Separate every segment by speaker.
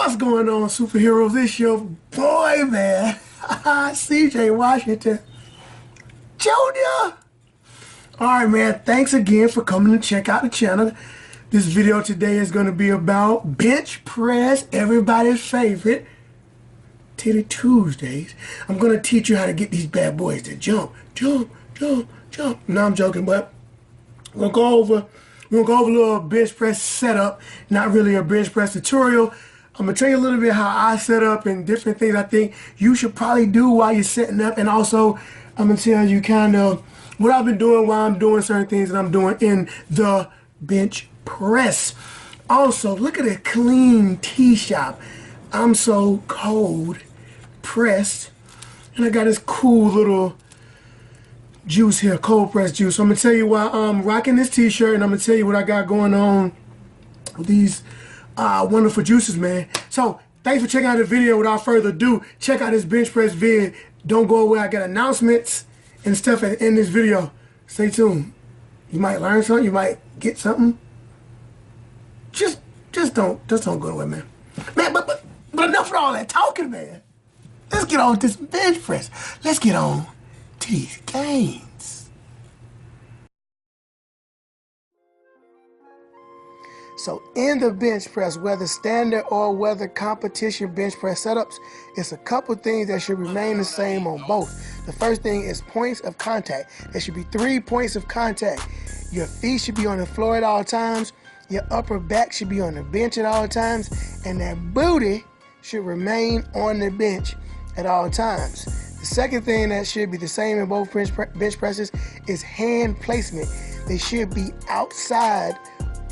Speaker 1: What's going on, superheroes? It's your boy, man. CJ Washington Jr. Alright, man, thanks again for coming to check out the channel. This video today is going to be about bench press, everybody's favorite, Titty Tuesdays. I'm going to teach you how to get these bad boys to jump. No, I'm joking, but we're going to go over a little bench press setup. Not really a bench press tutorial. I'm going to tell you a little bit how I set up and different things I think you should probably do while you're setting up. And also, I'm going to tell you kind of what I've been doing while I'm doing certain things that I'm doing in the bench press. Also, look at a clean tee shop. I'm so cold pressed. And I got this cool little juice here, cold press juice. So I'm going to tell you why I'm rocking this t-shirt, and I'm going to tell you what I got going on with these wonderful juices, man. So thanks for checking out the video. Without further ado, check out this bench press vid. Don't go away. I got announcements and stuff at the end of this video. Stay tuned. You might learn something. You might get something. Just don't go away, man. But enough of all that talking, man. Let's get on this bench press. Let's get on to these gains. So in the bench press, whether standard or whether competition bench press setups, it's a couple things that should remain the same on both. The first thing is points of contact. There should be 3 points of contact. Your feet should be on the floor at all times. Your upper back should be on the bench at all times. And that booty should remain on the bench at all times. The second thing that should be the same in both bench presses is hand placement. They should be outside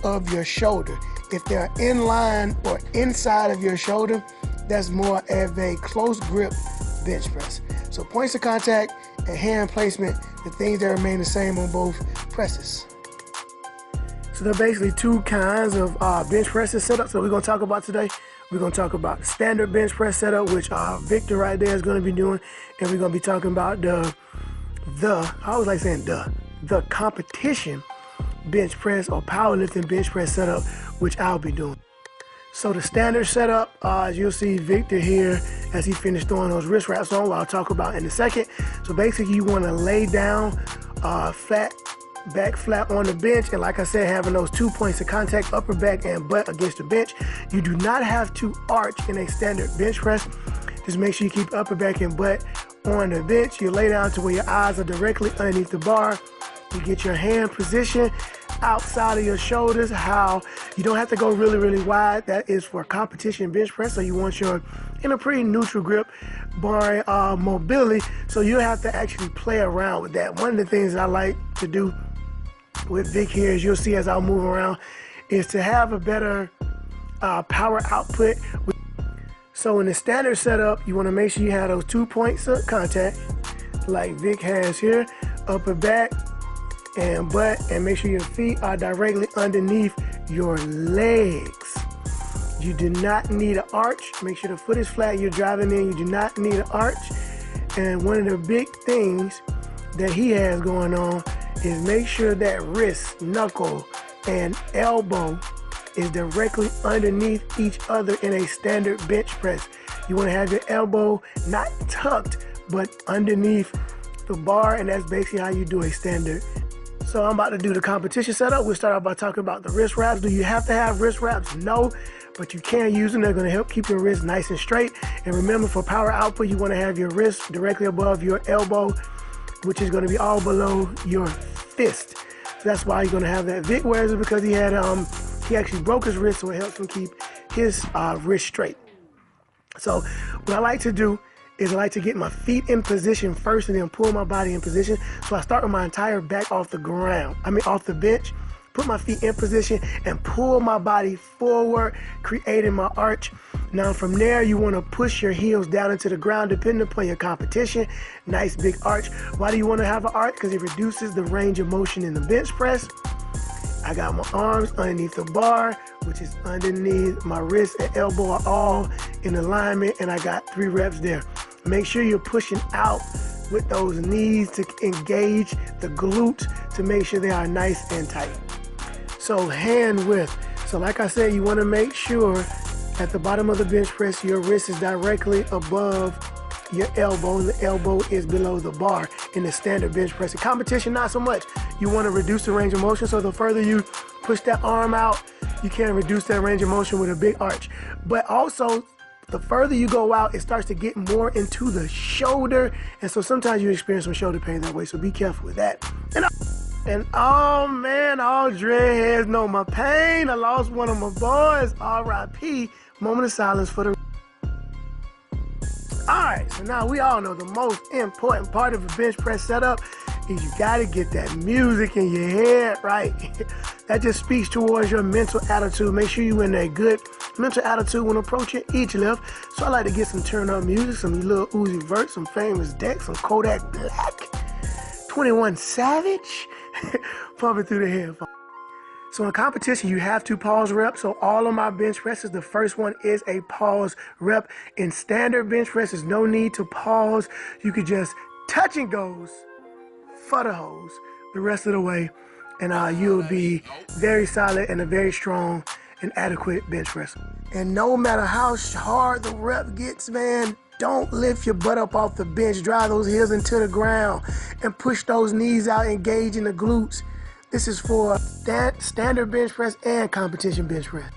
Speaker 1: of your shoulder. If they're in line or inside of your shoulder, that's more of a close grip bench press. So points of contact and hand placement, the things that remain the same on both presses. So there are basically 2 kinds of bench presses set up. So we're going to talk about today. We're going to talk about the standard bench press setup, which Victor right there is going to be doing. And we're going to be talking about the competition bench press or powerlifting bench press setup, which I'll be doing. So the standard setup, as you'll see Victor here as he finished throwing those wrist wraps on, what I'll talk about in a second. So basically you want to lay down back flat on the bench, and like I said, having those 2 points of contact, upper back and butt against the bench. You do not have to arch in a standard bench press. Just make sure you keep upper back and butt on the bench. You lay down to where your eyes are directly underneath the bar. You get your hand position outside of your shoulders. How you don't have to go really wide. That is for competition bench press. So you want your in a pretty neutral grip, barring mobility. So you have to actually play around with that. One of the things that I like to do with Vic here, as you'll see as I move around, is to have a better power output. So in the standard setup, you want to make sure you have those 2 points of contact, like Vic has here, upper back and butt, and make sure your feet are directly underneath your legs. You do not need an arch. Make sure the foot is flat. You're driving in. You do not need an arch. And one of the big things that he has going on is make sure that wrist, knuckle, and elbow is directly underneath each other in a standard bench press. You want to have your elbow not tucked, but underneath the bar, and that's basically how you do a standard. So I'm about to do the competition setup. We'll start off by talking about the wrist wraps. Do you have to have wrist wraps? No, but you can use them. They're going to help keep your wrist nice and straight. And remember, for power output, you want to have your wrist directly above your elbow, which is going to be all below your fist. So that's why you're going to have that. Vic wears it because he actually broke his wrist, so it helps him keep his wrist straight. So what I like to do is I like to get my feet in position first and then pull my body in position. So I start with my entire back off the ground, off the bench, put my feet in position and pull my body forward, creating my arch. Now from there, you want to push your heels down into the ground depending upon your competition. Nice big arch. Why do you want to have an arch? Because it reduces the range of motion in the bench press. I got my arms underneath the bar, which is underneath my wrist and elbow are all in alignment, and I got 3 reps there. Make sure you're pushing out with those knees to engage the glutes to make sure they are nice and tight. So hand width. So like I said, you want to make sure At the bottom of the bench press, your wrist is directly above your elbow, and the elbow is below the bar in the standard bench press. In competition, not so much. You want to reduce the range of motion, so the further you push that arm out, you can reduce that range of motion with a big arch. But also, the further you go out, it starts to get more into the shoulder, and so sometimes you experience some shoulder pain that way, so be careful with that. And oh man, all dreadheads know my pain. I lost one of my boys, R.I.P. Moment of silence for the... Alright, so now we all know the most important part of a bench press setup is you gotta get that music in your head, right? That just speaks towards your mental attitude. Make sure you in a good mental attitude when approaching each lift. So I like to get some turn up music, some Lil Uzi Vert, some Famous Deck, some Kodak Black, 21 Savage, pumping through the headphones. So in competition, you have to pause reps. So all of my bench presses, the first one is a pause rep. In standard bench presses, no need to pause. You could just touch and goes for the hose the rest of the way, and you'll be very solid and a very strong and adequate bench press. And no matter how hard the rep gets, man, don't lift your butt up off the bench. Drive those heels into the ground and push those knees out, engage in the glutes. This is for standard bench press and competition bench press.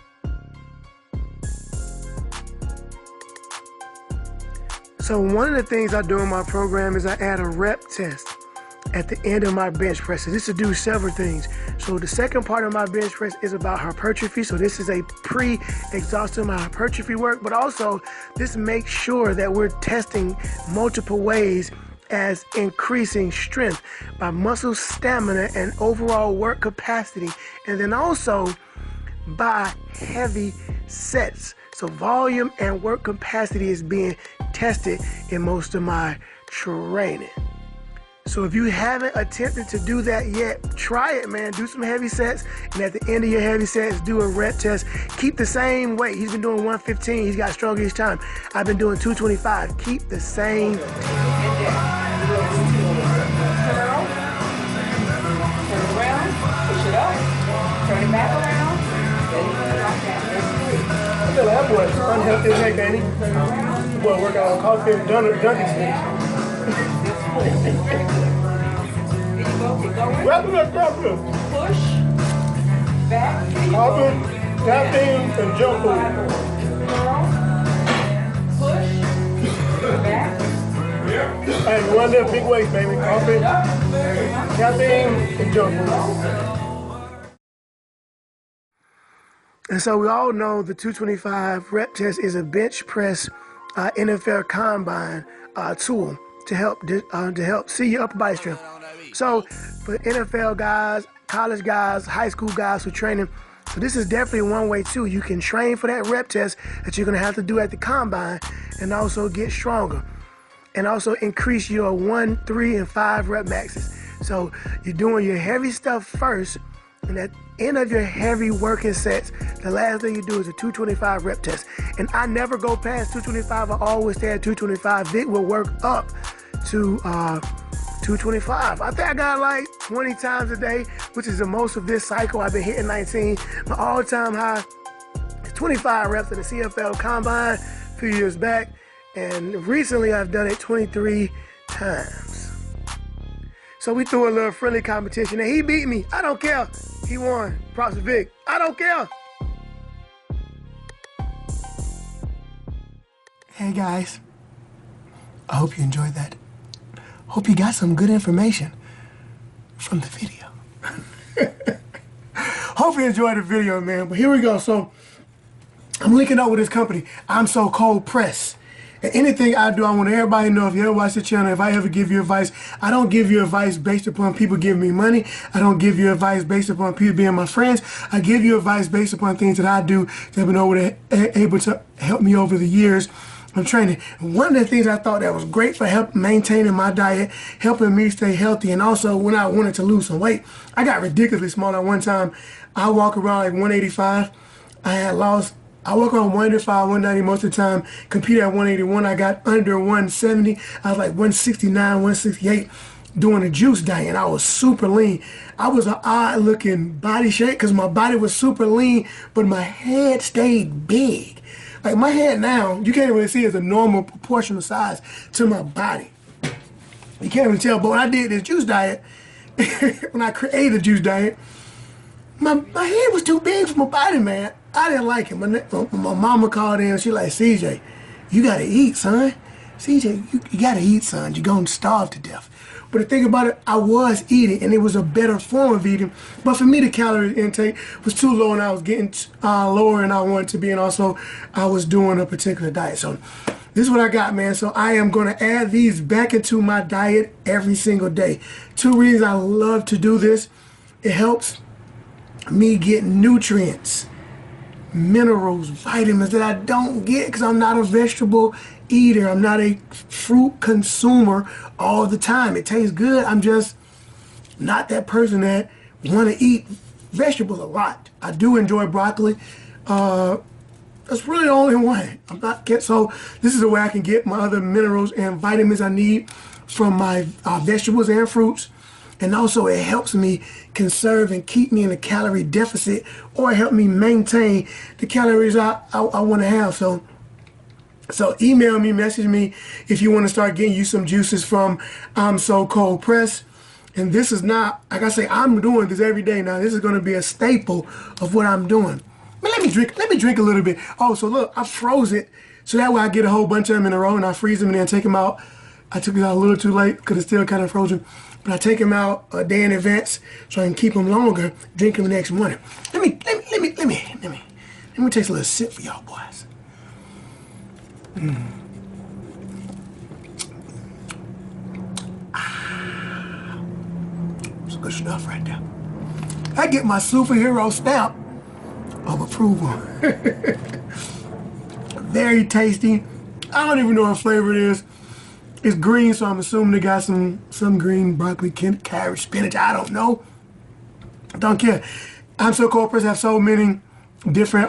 Speaker 1: So one of the things I do in my program is I add a rep test at the end of my bench press. So this will do several things. So the second part of my bench press is about hypertrophy. So this is a pre-exhaustive hypertrophy work, but also this makes sure that we're testing multiple ways as increasing strength by muscle stamina and overall work capacity, and then also by heavy sets. So volume and work capacity is being tested in most of my training. So if you haven't attempted to do that yet, try it, man. Do some heavy sets, and at the end of your heavy sets, do a rep test. Keep the same weight. He's been doing 115. He's got stronger each time. I've been doing 225. Keep the same.
Speaker 2: Turn around, push it up, turn it back around, then you put it off down.
Speaker 1: I feel like that boy's unhealthy as heck, ain't he? Boy, working on coffee and dunking sticks.
Speaker 2: There you go, keep going. Push, back,
Speaker 1: Coffee, tapping, and jump food.
Speaker 2: Push, back.
Speaker 1: Hey, run them big weights, baby. Coffee, tapping, and jump food. And so we all know the 225 rep test is a bench press NFL combine tool to help see your upper body strength. So for NFL guys, college guys, high school guys who are training, so this is definitely one way too. You can train for that rep test that you're gonna have to do at the combine, and also get stronger, and also increase your 1, 3, and 5 rep maxes. So you're doing your heavy stuff first, and at the end of your heavy working sets, the last thing you do is a 225 rep test. And I never go past 225. I always stay at 225. Vic will work up to 225. I think I got like 20 times a day, which is the most of this cycle. I've been hitting 19. My all-time high is 25 reps at the CFL Combine a few years back. And recently I've done it 23 times. So we threw a little friendly competition, and he beat me. I don't care. He won. Props to Vic. I don't care. Hey guys, I hope you enjoyed that. Hope you got some good information from the video. Hope you enjoyed the video, man. But here we go. So I'm linking up with this company, I'm So Cold Press. And anything I do, I want everybody to know, if you ever watch the channel, if I ever give you advice, I don't give you advice based upon people giving me money. I don't give you advice based upon people being my friends. I give you advice based upon things that I do that have been able to help me over the years of training. And one of the things I thought that was great for maintaining my diet, helping me stay healthy, and also when I wanted to lose some weight, I got ridiculously small at one time. I walk around like 185. I walk around 185, 190 most of the time, compete at 181. I got under 170. I was like 169, 168 doing a juice diet, and I was super lean. I was an odd looking body shape because my body was super lean, but my head stayed big. Like my head now, you can't really see, it's a normal proportional size to my body. You can't even tell, but when I did this juice diet, when I created a juice diet, my head was too big for my body, man. I didn't like it. My mama called in, she like, CJ, you gotta eat, son. CJ, you gotta eat, son. You're gonna starve to death. But the thing about it, I was eating, and it was a better form of eating. But for me, the calorie intake was too low, and I was getting lower than I wanted to be, and also I was doing a particular diet. So this is what I got, man. So I am gonna add these back into my diet every single day. 2 reasons I love to do this. It helps me get nutrients, minerals, vitamins that I don't get because I'm not a vegetable eater. I'm not a fruit consumer all the time. It tastes good. I'm just not that person that want to eat vegetables a lot. I do enjoy broccoli. That's really the only one. I'm not so this is the way I can get my other minerals and vitamins I need from my vegetables and fruits. And also it helps me conserve and keep me in a calorie deficit, or help me maintain the calories I want to have. So email me, message me if you want to start getting you some juices from I'm So Cold Press. And this is not, like I say, I'm doing this every day now. This is going to be a staple of what I'm doing. But let me drink a little bit. Oh, so look, I froze it. So that way I get a whole bunch of them in a row, and I freeze them and then take them out. I took it out a little too late because it's still kind of frozen. But I take them out a day in advance so I can keep them longer, drink them the next morning. Let me take a little sip for y'all boys. Some good stuff right there. I get my superhero stamp of approval. Very tasty. I don't even know what flavor it is. It's green, so I'm assuming they got some green broccoli, carrot, spinach. I don't know. Don't care. I'm So Cold Press have so many different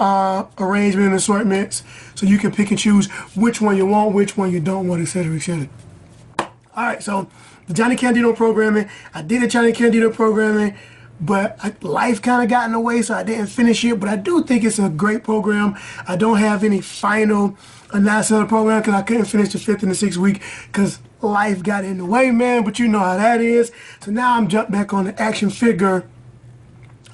Speaker 1: arrangement and assortments, so you can pick and choose which one you want, which one you don't want, etc., etc. All right, so the Johnny Candido programming. I did a Johnny Candido programming, but life kind of got in the way, so I didn't finish it. But I do think it's a great program. I don't have any final analysis of the program because I couldn't finish the 5th and the 6th week because life got in the way, man. But you know how that is. So now I'm jumped back on the Action Figure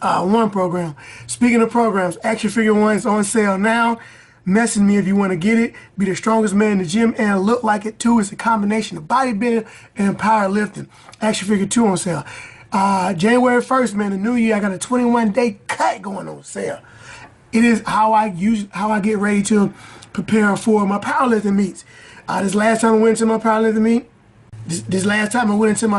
Speaker 1: 1 program. Speaking of programs, Action Figure 1 is on sale now. Message me if you want to get it. Be the strongest man in the gym and look like it too. It's a combination of bodybuilding and powerlifting. Action Figure 2 on sale. January 1st, man, the new year, I got a 21-day cut going on sale. It is how I get ready to prepare for my powerlifting meets. This last time I went into my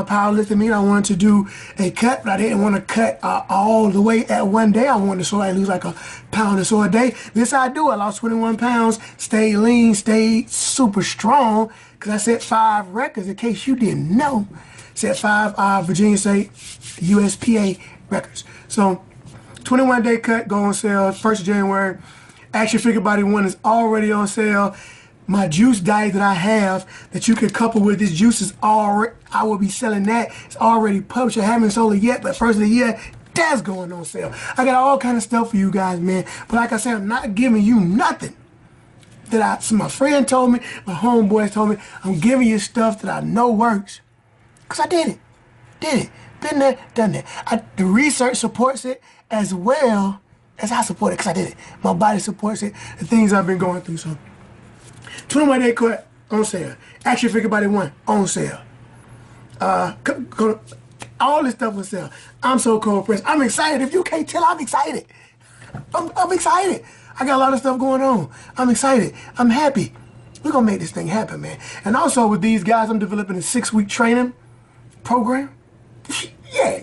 Speaker 1: powerlifting meet, I wanted to do a cut, but I didn't want to cut all the way at one day. I wanted to lose like a pound or so a day. This I do. I lost 21 pounds, stayed lean, stayed super strong, because I set 5 records, in case you didn't know. Set 5 Virginia State USPA records. So 21-day cut go on sale 1st of January. Action Figure Body 1 is already on sale. My juice diet that I have that you can couple with this juice is already, I will be selling that. It's already published. I haven't sold it yet, but 1st of the year, that's going on sale. I got all kind of stuff for you guys, man. But like I said, I'm not giving you nothing that my friend told me, my homeboys told me. I'm giving you stuff that I know works. Because I did it. Been there, done that. The research supports it as well as I support it, because I did it. My body supports it, the things I've been going through. So 21-day cut on sale. Action Figure Body 1 on sale. All this stuff on sale. I'm So Cold Press. I'm excited. If you can't tell, I'm excited. I'm excited. I got a lot of stuff going on. I'm excited. I'm happy. We're going to make this thing happen, man. And also with these guys, I'm developing a 6-week training program. Yeah.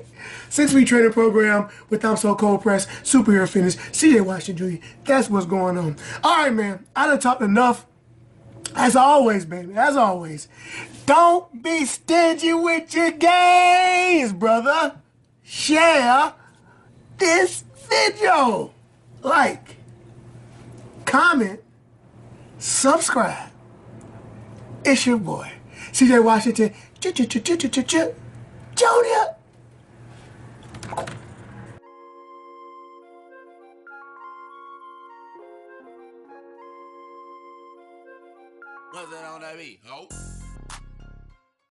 Speaker 1: 6-week training program with I'm So Cold Press, Superhero Fitness, CJ Washington Jr. That's what's going on. All right, man. I done talked enough. As always, baby, as always, don't be stingy with your gains, brother. Share this video. Like, comment, subscribe. It's your boy, CJ Washington Jr.
Speaker 3: What's that on that beat? Ho.